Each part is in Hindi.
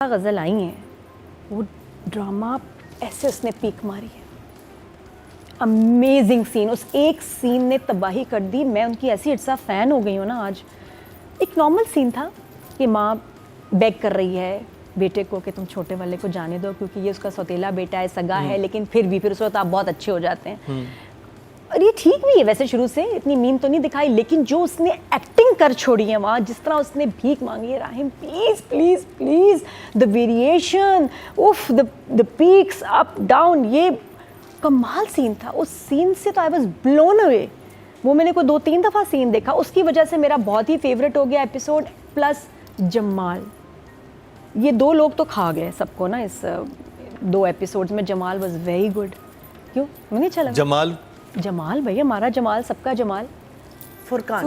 गज़ल आई हैं वो ड्रामा ऐसे उसने पीक मारी है। अमेजिंग सीन, उस एक सीन ने तबाही कर दी। मैं उनकी ऐसी इर्सा फ़ैन हो गई हूँ ना आज। एक नॉर्मल सीन था कि माँ बेग कर रही है बेटे को कि तुम छोटे वाले को जाने दो क्योंकि ये उसका सौतेला बेटा है, सगा है, लेकिन फिर उस वक्त आप बहुत अच्छे हो जाते हैं। और ये ठीक भी है वैसे, शुरू से इतनी मीन तो नहीं दिखाई, लेकिन जो उसने एक्टिंग कर छोड़ी है वहाँ, जिस तरह उसने भीख मांगी है, Rahim please please please, the variation, उफ, द पीक्स अप डाउन, ये कमाल सीन था। उस सीन से तो आई वाज ब्लोन अवे। वो मैंने को 2-3 दफ़ा सीन देखा, उसकी वजह से मेरा बहुत ही फेवरेट हो गया एपिसोड। प्लस जमाल, ये 2 लोग तो खा गए सबको ना इस 2 एपिसोड्स में। Jamal was very good. क्यों मुझे अच्छा लगा जमाल भैया, हमारा जमाल, सबका जमाल। फुरकान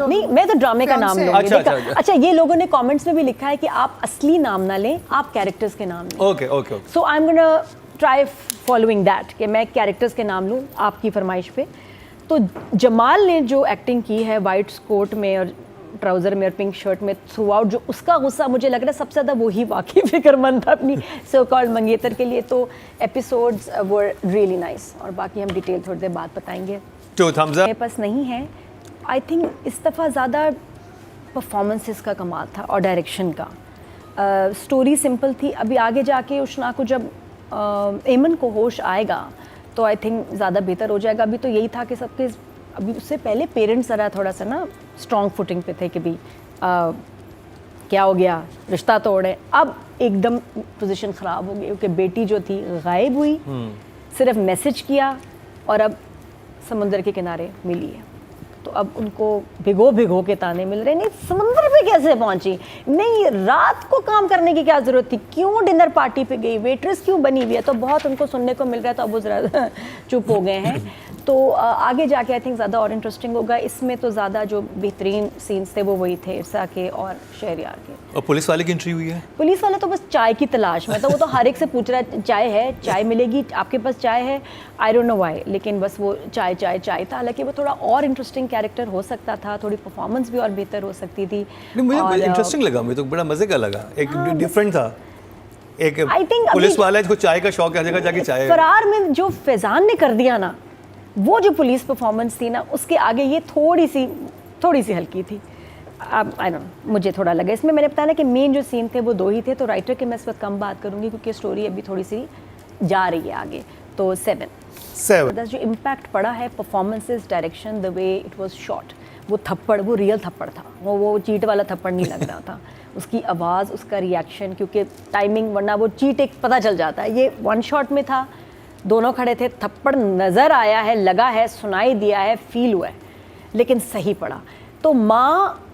नहीं, मैं तो ड्रामे का नाम लूंगी। अच्छा, ये लोगों ने कमेंट्स में भी लिखा है कि आप असली नाम ना लें, आप कैरेक्टर्स के नाम लें। Okay. So I am gonna try following that कि मैं कैरेक्टर्स के नाम लूँ आपकी फरमाइश पे। तो जमाल ने जो एक्टिंग की है वाइट कोट में और ट्राउज़र में और पिंक शर्ट में थ्रू आउट, जो उसका गुस्सा मुझे लग रहा है सबसे ज़्यादा वही वाकई फिक्रमंद था अपनी सो कॉल्ड मंगेतर के लिए। तो एपिसोड्स वर रियली नाइस, और बाकी हम डिटेल थोड़ी देर बाद बताएंगे। मेरे पास नहीं है। आई थिंक इस दफ़ा ज़्यादा परफॉर्मेंसेस का कमाल था और डायरेक्शन का। स्टोरी सिंपल थी। अभी आगे जाके उष्णा को जब एमन को होश आएगा तो आई थिंक ज़्यादा बेहतर हो जाएगा। अभी तो यही था कि सबके, अभी उससे पहले पेरेंट्स ज़रा थोड़ा सा ना स्ट्रॉन्ग फुटिंग पे थे कि भी क्या हो गया, रिश्ता तोड़े। अब एकदम पोजीशन ख़राब हो गई क्योंकि बेटी जो थी गायब हुई, सिर्फ मैसेज किया और अब समुंदर के किनारे मिली है। तो अब उनको भिगो के ताने मिल रहे, नहीं समुंदर पे कैसे पहुंची, नहीं रात को काम करने की क्या ज़रूरत थी, क्यों डिनर पार्टी पे गई, वेट्रेस क्यों बनी हुई है। तो बहुत उनको सुनने को मिल रहा है, तो अब वो ज़रा चुप हो गए हैं। तो आगे जाके आई थिंक ज़्यादा और इंटरेस्टिंग होगा। इसमें तो ज़्यादा जो बेहतरीन सीन्स थे वो वही थे इरसा के और शहरयार के। और पुलिस वाले की एंट्री हुई है। पुलिस वाला तो बस चाय की तलाश में, तो वो तो हर एक से पूछ रहा है चाय है, चाय मिलेगी, आपके पास चाय है, आई डोंट नो व्हाई, लेकिन बस वो चाय था। हालांकि वो थोड़ा और इंटरेस्टिंग कैरेक्टर हो सकता था, थोड़ी परफॉर्मेंस भी और बेहतर हो सकती थी। मुझे इंटरेस्टिंग लगा, मुझे तो बड़ा मजे का लगा, एक डिफरेंट था। एक पुलिस वाला जिसको चाय का शौक है, जगह जाके चाय। फरार में जो फैजान ने कर दिया ना, वो जो पुलिस परफॉर्मेंस थी ना, उसके आगे ये थोड़ी सी हल्की थी। अब आई डोंट नो, मुझे थोड़ा लगा इसमें। मैंने बताया ना कि मेन जो सीन थे वो 2 ही थे, तो राइटर के मैं इस वक्त कम बात करूंगी क्योंकि स्टोरी अभी थोड़ी सी जा रही है आगे। तो 7 जो इम्पैक्ट पड़ा है, performances, direction, the way it was shot, वो थप्पड़, वो रियल थप्पड़ था, वो चीट वाला थप्पड़ नहीं लग रहा था। उसकी आवाज़, उसका रिएक्शन, क्योंकि टाइमिंग, वरना वो चीट एक पता चल जाता है। ये 1 शॉट में था, दोनों खड़े थे, थप्पड़ नज़र आया है, लगा है, सुनाई दिया है, फील हुआ है, लेकिन सही पड़ा। तो माँ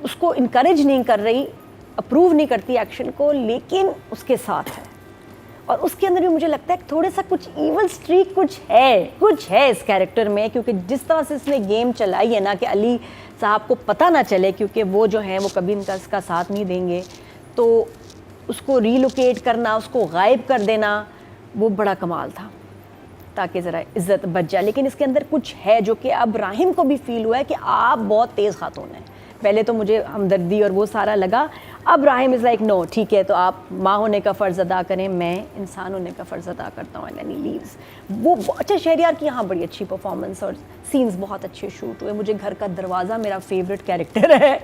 उसको इनकरेज नहीं कर रही, अप्रूव नहीं करती एक्शन को, लेकिन उसके साथ है। और उसके अंदर भी मुझे लगता है थोड़ा सा कुछ ईवल स्ट्रीक कुछ है इस कैरेक्टर में, क्योंकि जिस तरह से इसने गेम चलाई है ना कि अली साहब को पता ना चले, क्योंकि वो जो हैं वो कभी इसका साथ नहीं देंगे, तो उसको रीलोकेट करना, उसको गायब कर देना, वो बड़ा कमाल था ताकि ज़रा इज़्ज़त बच जाए। लेकिन इसके अंदर कुछ है जो कि अब राहिम को भी फील हुआ है कि आप बहुत तेज़ खातून हैं। पहले तो मुझे हमदर्दी और वो सारा लगा, अब राहिम इज़ लाइक नो ठीक है, तो आप माँ होने का फ़र्ज़ अदा करें, मैं इंसान होने का फ़र्ज़ अदा करता हूँ, एंड ही लीव्स। वो अच्छा, शहरयार की यहाँ बड़ी अच्छी परफॉर्मेंस और सीन्स बहुत अच्छे शूट हुए। मुझे घर का दरवाज़ा मेरा फेवरेट कैरेक्टर है,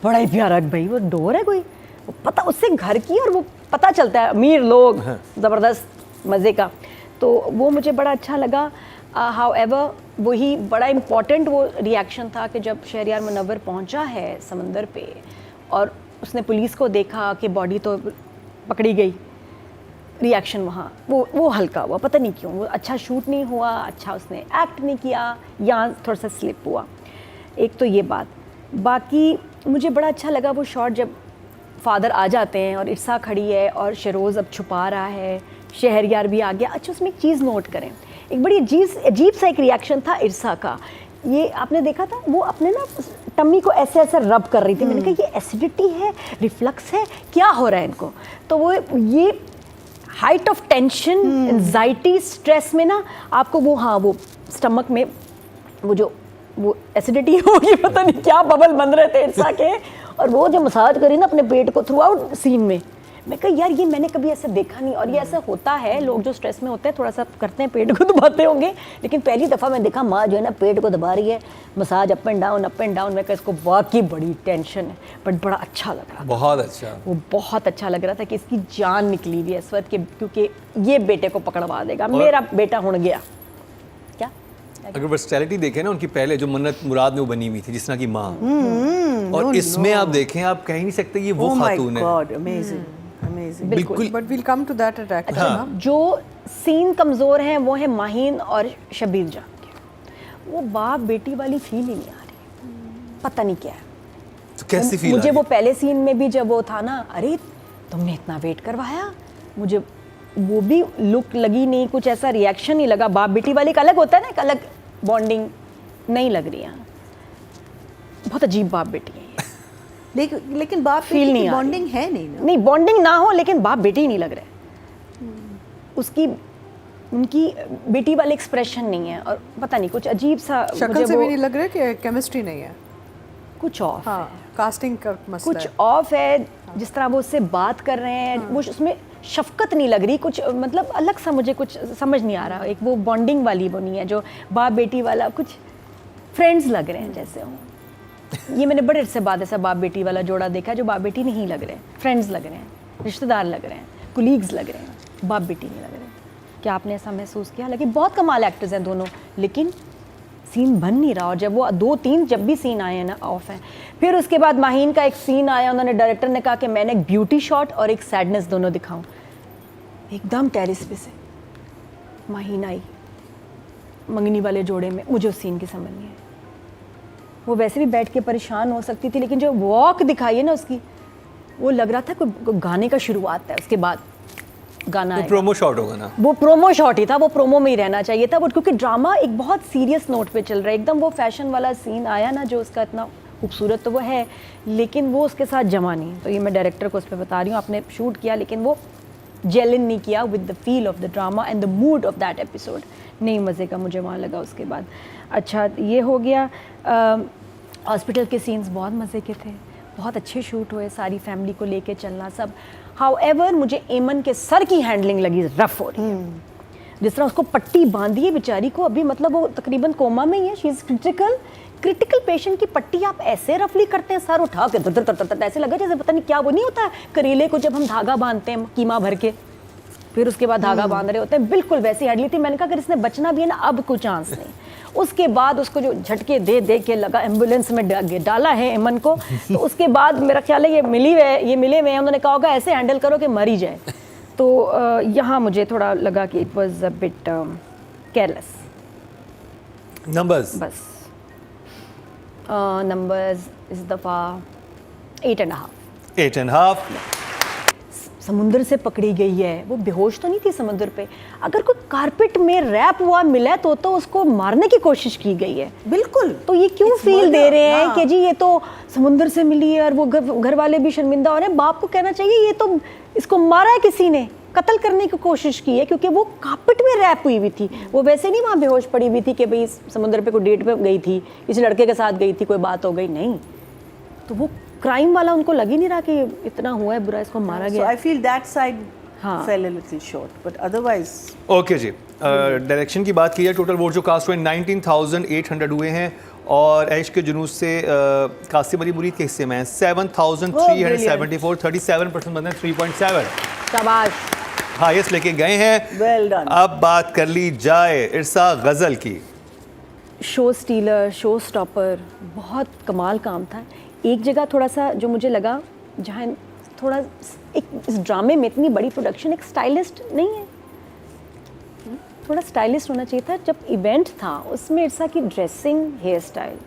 बड़ा ही प्यारा भाई, वो डोर है कोई, वो पता उससे घर की, और वो पता चलता है अमीर लोग, ज़बरदस्त मज़े का। तो वो मुझे बड़ा अच्छा लगा। हाउएवर वही बड़ा इम्पॉर्टेंट वो रिएक्शन था कि जब शहरयार मुनव्वर पहुंचा है समंदर पे और उसने पुलिस को देखा कि बॉडी तो पकड़ी गई, रिएक्शन वहाँ वो हल्का हुआ, पता नहीं क्यों, वो अच्छा शूट नहीं हुआ, अच्छा उसने एक्ट नहीं किया, यहाँ थोड़ा सा स्लिप हुआ। एक तो ये बात। बाकी मुझे बड़ा अच्छा लगा वो शॉट जब फादर आ जाते हैं और इरसा खड़ी है और शरोज़ अब छुपा रहा है, शहरयार भी आ गया। अच्छा, उसमें एक चीज़ नोट करें, एक बड़ी अजीब सा एक रिएक्शन था इरसा का। ये आपने देखा था, वो अपने ना टम्मी को ऐसे रब कर रही थी। मैंने कहा ये एसिडिटी है, रिफ्लक्स है, क्या हो रहा है इनको। तो वो ये height of tension, anxiety, stress में ना आपको वो स्टमक में वो एसिडिटी होगी, पता नहीं क्या बबल बन रहे थे इरसा के, और वो जो मसाज करी ना अपने पेट को थ्रू आउट सीन में, मैं कहा यार ये मैंने कभी ऐसे देखा नहीं, और ये ऐसा होता है, लोग जो स्ट्रेस में होते हैं थोड़ा सा करते हैं, पेट को दबाते होंगे, लेकिन पहली दफ़ा मैं देखा माँ जो है ना पेट को दबा रही है, massage up and down up and down. मैं कहा इसको वाकई बड़ी टेंशन है, बट बड़ा अच्छा लग रहा था, बहुत अच्छा। वो बहुत अच्छा लग रहा था कि इसकी जान निकली हुई है इस वक्त, क्योंकि ये बेटे को पकड़वा देगा, मेरा बेटा हुण गया। क्या अगर वर्सटैलिटी देखें ना उनकी, पहले जो मन्नत मुराद में वो बनी हुई थी जिस तरह की माँ, और इसमें आप देखें, आप कह ही नहीं सकते ये वो खातून है। बिल्कुल, but we'll come to that at actually. जो सीन कमज़ोर हैं वो है माहीन और शबीर जान के, वो बाप बेटी वाली फील ही नहीं आ रही, पता नहीं क्या है। तो कैसी फील मुझे वो पहले सीन में भी जब वो था ना, अरे तुमने इतना वेट करवाया, मुझे वो भी लुक लगी नहीं, कुछ ऐसा रिएक्शन नहीं लगा। बाप बेटी वाली का अलग होता है ना, एक अलग बॉन्डिंग नहीं लग रही है, बहुत अजीब बाप बेटी है। लेकिन बाप फील नहीं बॉन्डिंग है नहीं ना? नहीं बॉन्डिंग ना हो, लेकिन बाप बेटी ही नहीं लग रहे, उसकी उनकी बेटी वाले एक्सप्रेशन नहीं है, और पता नहीं कुछ अजीब सा शक्ल से भी नहीं लग रहा कि केमिस्ट्री नहीं है, कुछ ऑफ हाँ, कास्टिंग का मसला कुछ ऑफ है। जिस तरह वो उससे बात कर रहे हैं, वो उसमें शफकत नहीं लग रही, कुछ मतलब अलग सा मुझे कुछ समझ नहीं आ रहा। एक वो बॉन्डिंग वाली वो नहीं है, जो बाप बेटी वाला, कुछ फ्रेंड्स लग रहे हैं जैसे हो। ये मैंने बड़े से बाद ऐसा बाप बेटी वाला जोड़ा देखा जो बाप बेटी नहीं लग रहे, फ्रेंड्स लग रहे हैं, रिश्तेदार लग रहे हैं, कुलीग्स लग रहे हैं, बाप बेटी नहीं लग रहे। क्या आपने ऐसा महसूस किया? लेकिन बहुत कमाल एक्टर्स हैं दोनों, लेकिन सीन बन नहीं रहा। और जब वो 2-3 जब भी सीन आए हैं ना ऑफ है। फिर उसके बाद माहीन का एक सीन आया, उन्होंने डायरेक्टर ने कहा कि मैंने एक ब्यूटी शॉट और एक सैडनेस दोनों दिखाऊं। एकदम टेरिस पे से माहीन आई मंगनी वाले जोड़े में, मुझे उस सीन की समझ नहीं है। वो वैसे भी बैठ के परेशान हो सकती थी, लेकिन जो वॉक दिखाई है ना उसकी, वो लग रहा था कोई गाने का शुरुआत है, उसके बाद गाना है। प्रोमो शॉट होगा ना, वो प्रोमो शॉट ही था, वो प्रोमो में ही रहना चाहिए था वो, क्योंकि ड्रामा एक बहुत सीरियस नोट पे चल रहा है एकदम। वो फैशन वाला सीन आया ना जो उसका इतना खूबसूरत तो वो है, लेकिन वो उसके साथ जमा नहीं। तो ये मैं डायरेक्टर को उस पर बता रही हूँ, आपने शूट किया लेकिन वो जेल इन नहीं किया with the feel of the drama and the mood off that episode. नहीं मज़े का मुझे वहाँ लगा उसके बाद। अच्छा ये हो गया। हॉस्पिटल के सीन्स बहुत मज़े के थे, बहुत अच्छे शूट हुए, सारी फैमिली को लेके चलना सब। हाउएवर मुझे एमन के सर की हैंडलिंग लगी रफ हो रही है। जिस तरह उसको पट्टी बांधी है बेचारी को, अभी मतलब वो तकरीबन कोमा में ही है, शी इज़ क्रिटिकल पेशेंट की पट्टी आप ऐसे रफली करते हैं, सर उठा के तर ऐसे लगा जैसे पता नहीं क्या, वो नहीं होता करेले को जब हम धागा बांधते हैं कीमा भर के, फिर उसके बाद धागा बांध रहे होते हैं, बिल्कुल वैसी हैंडली थी। मैंने कहा अगर इसने बचना भी है ना, अब कोई चांस नहीं। उसके बाद उसको जो झटके दे के लगा, एम्बुलेंस में डाला है एमन को, तो उसके बाद मेरा ख्याल है ये मिले हुए हैं, उन्होंने कहा होगा ऐसे हैंडल करो कि मर ही जाए। तो यहाँ मुझे थोड़ा लगा कि it was a bit careless. Numbers बस नंबर्स इस दफ़ा 8.5। 8.5। समुंदर से पकड़ी गई है, वो बेहोश तो नहीं थी समुंदर पे। अगर कोई कारपेट में रैप हुआ मिला तो उसको मारने की कोशिश की गई है। बिल्कुल। तो ये क्यों फील दे रहे हैं हाँ। कि जी ये तो समुंदर से मिली है, और वो घर वाले भी शर्मिंदा हो रहे हैं। बाप को कहना चाहिए ये तो इसको मारा है किसी ने, कत्ल करने की कोशिश की है, क्योंकि वो कारपेट में रैप हुई हुई थी। वो वैसे नहीं वहाँ बेहोश पड़ी हुई थी कि भाई समुंदर पे कोई डेट पे गई थी, किसी लड़के के साथ गई थी, कोई बात हो गई, नहीं। तो वो क्राइम वाला उनको लग ही नहीं रहा कि इतना हुआ है बुरा, इसको मारा गया। आई फील दैट साइड हाँ। Fell a little short, but otherwise okay जी। डायरेक्शन की बात की है, टोटल वोट जो कास्ट हुए 19,800 हुए हैं, और ऐश के जुनूस से कासिम अली मुरीद के हिस्से में 7,374, 37% बनते हैं 3.7। शाबाश। हाईएस्ट लेके गए हैं। Well done. अब बात कर ली जाए इरसा गजल की। शो स्टीलर, शो स्टॉपर, बहुत कमाल काम था। एक जगह थोड़ा सा जो मुझे लगा, जहाँ थोड़ा एक इस ड्रामे में इतनी बड़ी प्रोडक्शन, एक स्टाइलिस्ट नहीं है, थोड़ा स्टाइलिस्ट होना चाहिए था। जब इवेंट था उसमें इरसा की ड्रेसिंग, हेयर स्टाइल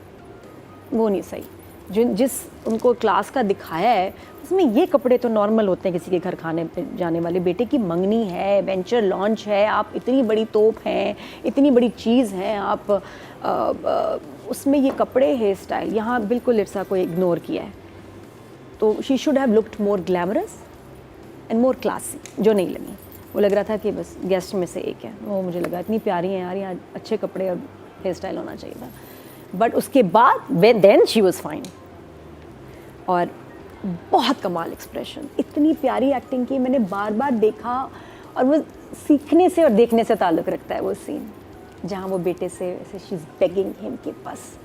वो नहीं सही। जिस उनको क्लास का दिखाया है उसमें ये कपड़े तो नॉर्मल होते हैं किसी के घर खाने पे जाने वाले। बेटे की मंगनी है, वेंचर लॉन्च है, आप इतनी बड़ी तोप हैं, इतनी बड़ी चीज़ हैं, आप उसमें ये कपड़े, हेयर स्टाइल, यहाँ बिल्कुल इरसा को इग्नोर किया है। तो she should have looked more glamorous and more classy, जो नहीं लगी। वो लग रहा था कि बस गेस्ट में से एक है। वो मुझे लगा इतनी प्यारी है यार, यहाँ अच्छे कपड़े और हेयर स्टाइल होना चाहिए था। बट उसके बाद देन शी वॉज फाइन। और बहुत कमाल एक्सप्रेशन, इतनी प्यारी एक्टिंग की, मैंने बार बार देखा। और वो सीखने से और देखने से ताल्लुक़ रखता है वो सीन, जहाँ वो बेटे से शी इज़ बेगिंग हिम कि बस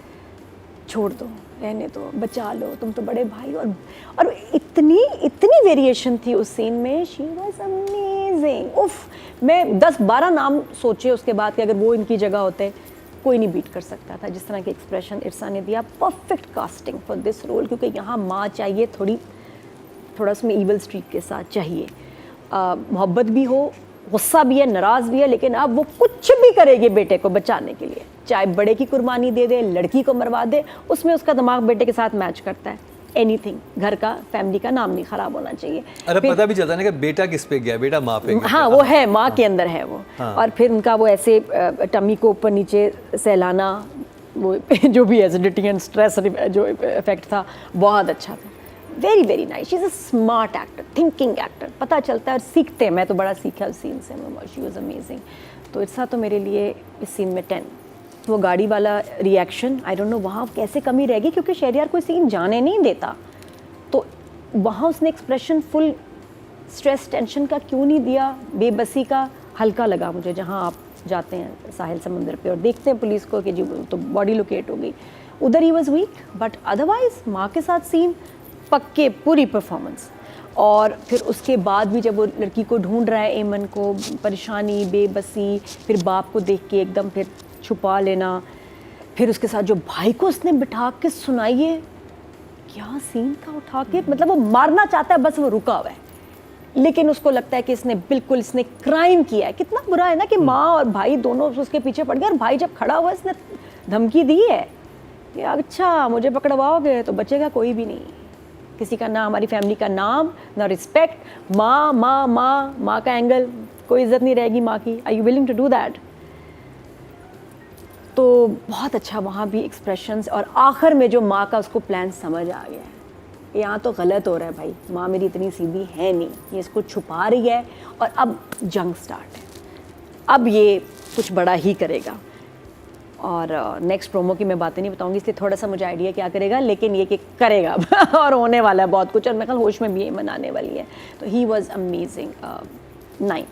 छोड़ दो, रहने दो, बचा लो, तुम तो बड़े भाई। और इतनी वेरिएशन थी उस सीन में, शी वाज अमेजिंग। उफ, मैं 10-12 नाम सोचे उसके बाद कि अगर वो इनकी जगह होते कोई नहीं बीट कर सकता था जिस तरह के एक्सप्रेशन इरसा ने दिया। Perfect casting for this role, क्योंकि यहाँ माँ चाहिए थोड़ा उसमें ईवल स्ट्रीक के साथ चाहिए, मोहब्बत भी हो, गुस्सा भी है, नाराज़ भी है, लेकिन अब वो कुछ भी करेगी बेटे को बचाने के लिए, चाहे बड़े की कुर्बानी दे दे, लड़की को मरवा दे, उसमें उसका दिमाग बेटे के साथ मैच करता है। एनीथिंग, घर का, फैमिली का नाम नहीं ख़राब होना चाहिए। अरे पता भी चलता ना कि बेटा किस पे गया, बेटा माँ पे गया। हाँ, वो है, माँ के अंदर है वो। हाँ। और फिर उनका वो ऐसे टमी को ऊपर नीचे सहलाना, वो जो भी एसिडिटी एंड स्ट्रेस जो इफेक्ट था, बहुत अच्छा था। Very very nice, she is a smart actor, thinking actor, पता चलता है और सीखते हैं। मैं तो बड़ा सीखा उस सीन से, शी वाज अमेजिंग। तो इरसा तो मेरे लिए इस सीन में 10। वो गाड़ी वाला रिएक्शन, आई डोंट नो वहाँ कैसे कमी रहेगी, क्योंकि शहरियार कोई सीन जाने नहीं देता, तो वहाँ उसने एक्सप्रेशन फुल स्ट्रेस टेंशन का क्यों नहीं दिया, बेबसी का। हल्का लगा मुझे जहाँ आप जाते हैं साहिल समुंदर पे और देखते हैं पुलिस को कि जी तो बॉडी लोकेट हो गई, उधर he was weak, but otherwise माँ के साथ सीन पक्के, पूरी परफॉर्मेंस। और फिर उसके बाद भी जब वो लड़की को ढूंढ रहा है, एमन को, परेशानी, बेबसी, फिर बाप को देख के एकदम फिर छुपा लेना, फिर उसके साथ जो भाई को उसने बिठा के सुनाइए, क्या सीन था उठा के, मतलब वो मारना चाहता है, बस वो रुका हुआ है, लेकिन उसको लगता है कि इसने क्राइम किया है। कितना बुरा है ना कि माँ और भाई दोनों उसके पीछे पड़ गए, और भाई जब खड़ा हुआ इसने धमकी दी है कि अच्छा मुझे पकड़वाओगे तो बचेगा कोई भी नहीं, किसी का नाम, हमारी फैमिली का नाम, ना रिस्पेक्ट, माँ का एंगल, कोई इज्जत नहीं रहेगी माँ की। Are you willing to do that? तो बहुत अच्छा वहाँ भी एक्सप्रेशंस, और आखिर में जो माँ का उसको प्लान समझ आ गया है, यहाँ तो गलत हो रहा है भाई, माँ मेरी इतनी सीधी है नहीं, ये इसको छुपा रही है, और अब जंग स्टार्ट है, अब ये कुछ बड़ा ही करेगा। और नेक्स्ट प्रोमो की मैं बातें नहीं बताऊंगी, इसलिए थोड़ा सा मुझे आइडिया क्या करेगा, लेकिन ये कि करेगा और होने वाला है बहुत कुछ, और मैं कल होश में भी ये मनाने वाली है। तो ही वॉज अमेजिंग। 9।